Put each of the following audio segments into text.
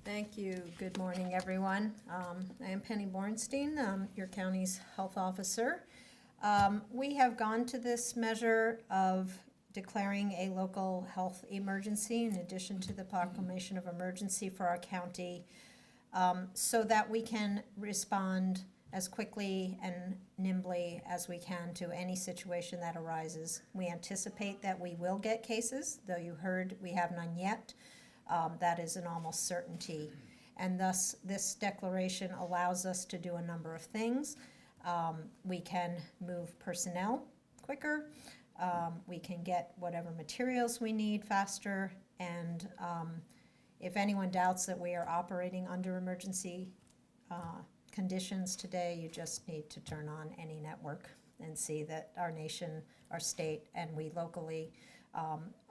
Thank you. Good morning, everyone. I am Penny Borenstein, your county's health officer. We have gone to this measure of declaring a local health emergency in addition to the proclamation of emergency for our county so that we can respond as quickly and nimbly as we can to any situation that arises. We anticipate that we will get cases, though you heard we have none yet. That is an almost certainty. And thus, this declaration allows us to do a number of things. We can move personnel quicker. We can get whatever materials we need faster. And if anyone doubts that we are operating under emergency conditions today, you just need to turn on any network and see that our nation, our state, and we locally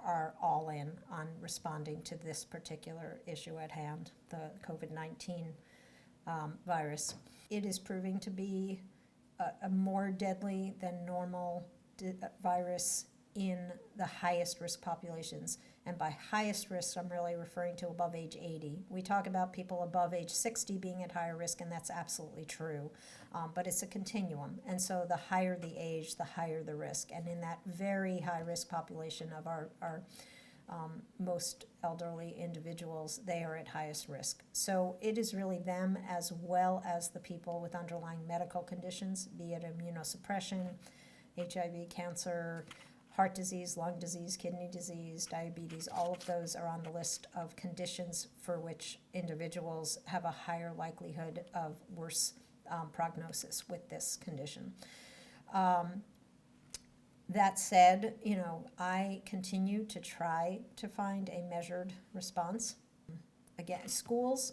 are all in on responding to this particular issue at hand, the COVID-19 virus. It is proving to be a more deadly than normal virus in the highest risk populations. And by highest risk, I'm really referring to above age 80. We talk about people above age 60 being at higher risk, and that's absolutely true. But it's a continuum. And so the higher the age, the higher the risk. And in that very high risk population of our most elderly individuals, they are at highest risk. So it is really them as well as the people with underlying medical conditions, be it immunosuppression, HIV, cancer, heart disease, lung disease, kidney disease, diabetes. All of those are on the list of conditions for which individuals have a higher likelihood of worse prognosis with this condition. That said, I continue to try to find a measured response. Again, schools,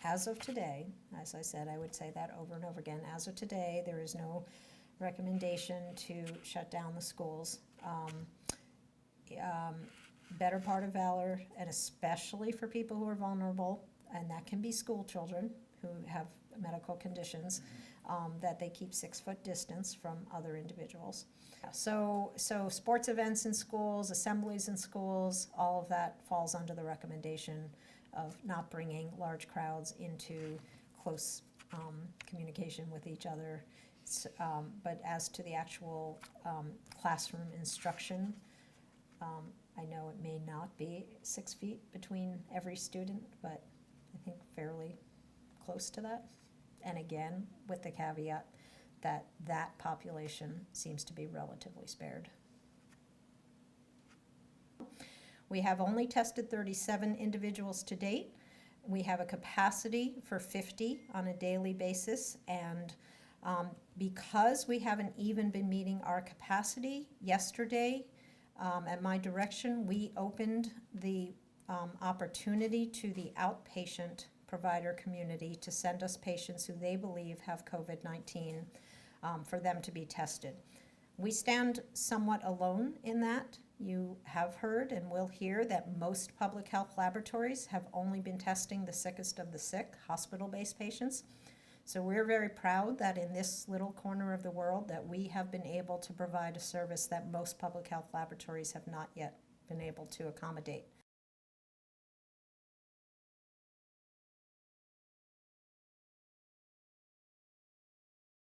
as of today, as I said, I would say that over and over again, as of today, there is no recommendation to shut down the schools. Better part of valor, and especially for people who are vulnerable, and that can be school children who have medical conditions, that they keep 6 foot distance from other individuals. So sports events in schools, assemblies in schools, all of that falls under the recommendation of not bringing large crowds into close communication with each other. But as to the actual classroom instruction, I know it may not be 6 feet between every student, but I think fairly close to that. And again, with the caveat that that population seems to be relatively spared. We have only tested 37 individuals to date. We have a capacity for 50 on a daily basis, and because we haven't even been meeting our capacity, yesterday, at my direction, we opened the opportunity to the outpatient provider community to send us patients who they believe have COVID-19 for them to be tested. We stand somewhat alone in that. You have heard and will hear that most public health laboratories have only been testing the sickest of the sick, hospital-based patients. So we're very proud that in this little corner of the world that we have been able to provide a service that most public health laboratories have not yet been able to accommodate.